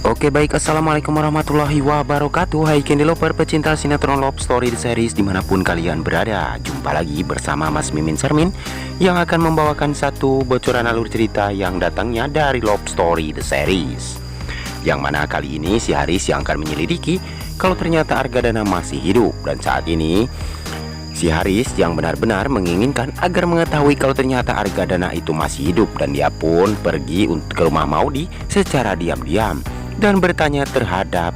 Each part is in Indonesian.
Oke baik, assalamualaikum warahmatullahi wabarakatuh. Hai Candy Lover, pecinta sinetron Love Story The Series dimanapun kalian berada. Jumpa lagi bersama Mas Mimin Sermin yang akan membawakan satu bocoran alur cerita yang datangnya dari Love Story The Series, yang mana kali ini si Haris yang akan menyelidiki kalau ternyata Argadana masih hidup. Dan saat ini si Haris yang benar-benar menginginkan agar mengetahui kalau ternyata Argadana itu masih hidup. Dan dia pun pergi ke rumah Maudi secara diam-diam dan bertanya terhadap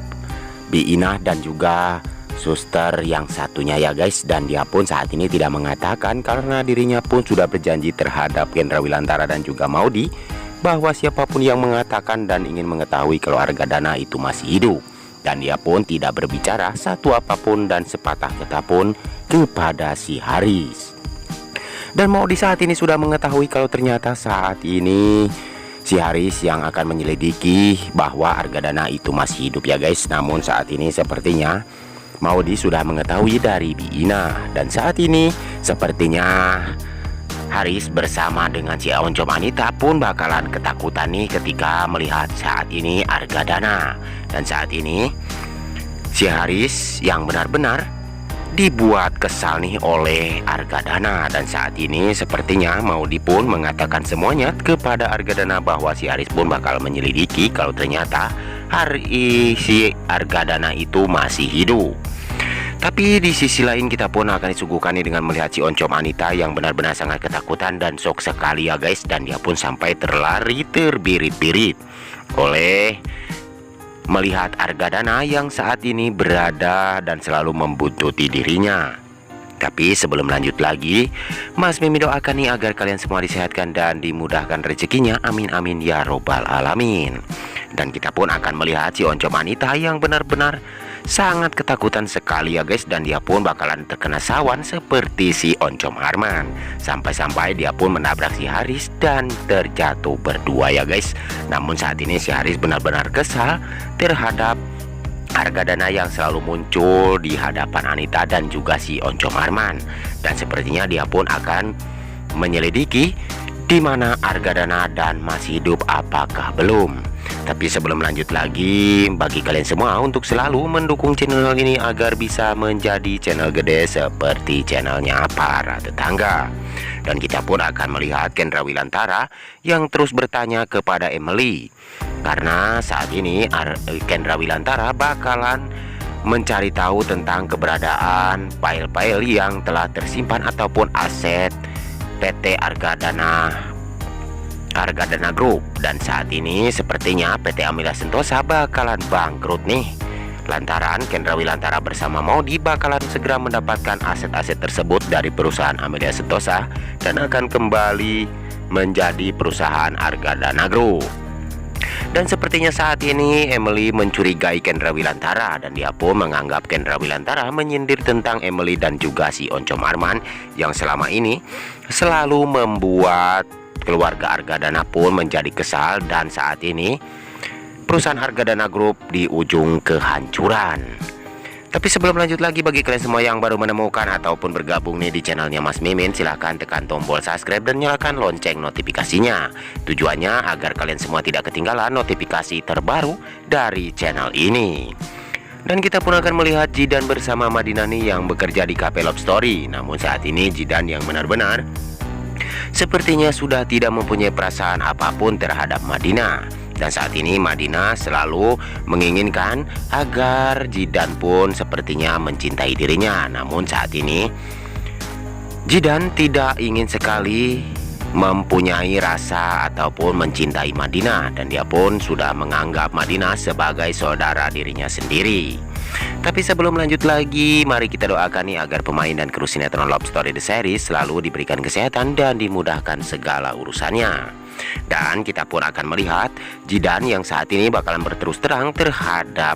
Biinah dan juga suster yang satunya ya guys. Dan dia pun saat ini tidak mengatakan karena dirinya pun sudah berjanji terhadap Gendra Wilantara dan juga Maudi bahwa siapapun yang mengatakan dan ingin mengetahui kalau Argadana itu masih hidup, dan dia pun tidak berbicara satu apapun dan sepatah kata pun kepada si Haris. Dan Maudi saat ini sudah mengetahui kalau ternyata saat ini si Haris yang akan menyelidiki bahwa Argadana itu masih hidup ya guys. Namun saat ini sepertinya Maudi sudah mengetahui dari Biina. Dan saat ini sepertinya Haris bersama dengan si Oncom Anita pun bakalan ketakutan nih ketika melihat saat ini Argadana. Dan saat ini si Haris yang benar-benar dibuat kesal nih oleh Argadana. Dan saat ini sepertinya Maudi pun mengatakan semuanya kepada Argadana bahwa si Haris pun bakal menyelidiki kalau ternyata si Argadana itu masih hidup. Tapi di sisi lain kita pun akan disuguhkan nih dengan melihat si Oncom Anita yang benar-benar sangat ketakutan dan shock sekali ya guys. Dan dia pun sampai terlari terbirit-birit oleh melihat Argadana yang saat ini berada dan selalu membuntuti dirinya. Tapi sebelum lanjut lagi, Mas Mimi doakan nih agar kalian semua disehatkan dan dimudahkan rezekinya, amin amin ya robbal alamin. Dan kita pun akan melihat si Oncom Anita yang benar-benar sangat ketakutan sekali ya guys. Dan dia pun bakalan terkena sawan seperti si Oncom Arman, sampai-sampai dia pun menabrak si Haris dan terjatuh berdua ya guys. Namun saat ini si Haris benar-benar kesal terhadap Argadana yang selalu muncul di hadapan Anita dan juga si Oncom Arman. Dan sepertinya dia pun akan menyelidiki di mana Argadana dan masih hidup apakah belum. Tapi sebelum lanjut lagi, bagi kalian semua untuk selalu mendukung channel ini agar bisa menjadi channel gede seperti channelnya para tetangga. Dan kita pun akan melihat Gendra Wilantara yang terus bertanya kepada Emily, karena saat ini Gendra Wilantara bakalan mencari tahu tentang keberadaan file-file yang telah tersimpan ataupun aset PT Argadana Group. Dan saat ini sepertinya PT Amelia Sentosa bakalan bangkrut nih, lantaran Gendra Wilantara bersama Maudi bakalan segera mendapatkan aset-aset tersebut dari perusahaan Amelia Sentosa dan akan kembali menjadi perusahaan Argadana Group. Dan sepertinya saat ini Emily mencurigai Gendra Wilantara, dan dia pun menganggap Gendra Wilantara menyindir tentang Emily dan juga si Oncom Arman yang selama ini selalu membuat keluarga Argadana pun menjadi kesal. Dan saat ini perusahaan Argadana Group di ujung kehancuran. Tapi sebelum lanjut lagi, bagi kalian semua yang baru menemukan ataupun bergabung nih di channelnya Mas Mimin, silahkan tekan tombol subscribe dan nyalakan lonceng notifikasinya. Tujuannya agar kalian semua tidak ketinggalan notifikasi terbaru dari channel ini. Dan kita pun akan melihat Jidan bersama Madinah nih yang bekerja di Cafe Love Story. Namun saat ini Jidan yang benar-benar sepertinya sudah tidak mempunyai perasaan apapun terhadap Madinah. Dan saat ini Madinah selalu menginginkan agar Jidan pun sepertinya mencintai dirinya. Namun saat ini Jidan tidak ingin sekali mempunyai rasa ataupun mencintai Madinah, dan dia pun sudah menganggap Madinah sebagai saudara dirinya sendiri. Tapi sebelum lanjut lagi, mari kita doakan nih agar pemain dan kru sinetron Love Story The Series selalu diberikan kesehatan dan dimudahkan segala urusannya. Dan kita pun akan melihat Jidan yang saat ini bakalan berterus terang terhadap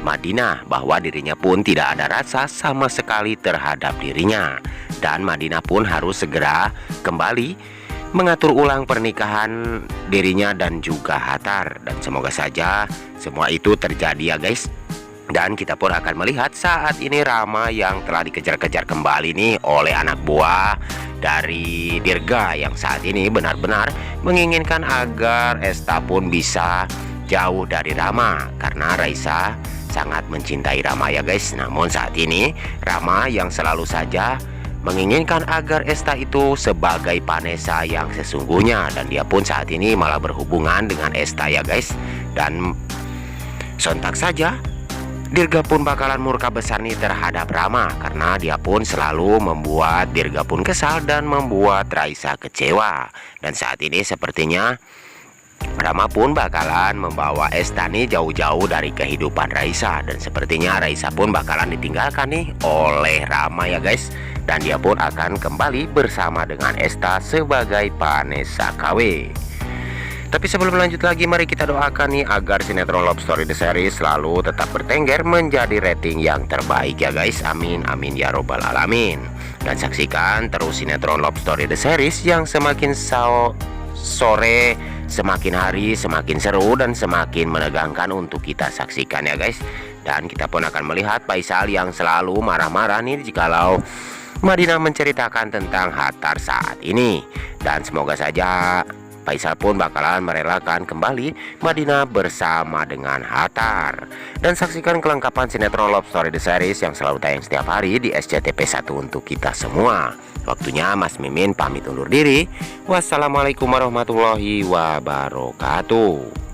Madinah bahwa dirinya pun tidak ada rasa sama sekali terhadap dirinya. Dan Madinah pun harus segera kembali mengatur ulang pernikahan dirinya dan juga Hatar. Dan semoga saja semua itu terjadi ya guys. Dan kita pun akan melihat saat ini Rama yang telah dikejar-kejar kembali nih oleh anak buah dari Dirga yang saat ini benar-benar menginginkan agar Esta pun bisa jauh dari Rama karena Raisa sangat mencintai Rama ya guys. Namun saat ini Rama yang selalu saja menginginkan agar Esta itu sebagai Vanessa yang sesungguhnya, dan dia pun saat ini malah berhubungan dengan Esta ya guys. Dan sontak saja Dirga pun bakalan murka besar nih terhadap Rama karena dia pun selalu membuat Dirga pun kesal dan membuat Raisa kecewa. Dan saat ini sepertinya Rama pun bakalan membawa Esta nih jauh-jauh dari kehidupan Raisa, dan sepertinya Raisa pun bakalan ditinggalkan nih oleh Rama ya guys. Dan dia pun akan kembali bersama dengan Esta sebagai Vanessa KW. Tapi sebelum lanjut lagi, mari kita doakan nih agar sinetron Love Story The Series selalu tetap bertengger menjadi rating yang terbaik ya guys. Amin amin ya robbal alamin. Dan saksikan terus sinetron Love Story The Series yang semakin sore semakin hari semakin seru dan semakin menegangkan untuk kita saksikan ya guys. Dan kita pun akan melihat Faisal yang selalu marah-marah nih jikalau Madinah menceritakan tentang Hattar saat ini. Dan semoga saja Faisal pun bakalan merelakan kembali Madinah bersama dengan Hattar. Dan saksikan kelengkapan sinetron Love Story The Series yang selalu tayang setiap hari di SCTV1 untuk kita semua. Waktunya Mas Mimin pamit undur diri. Wassalamualaikum warahmatullahi wabarakatuh.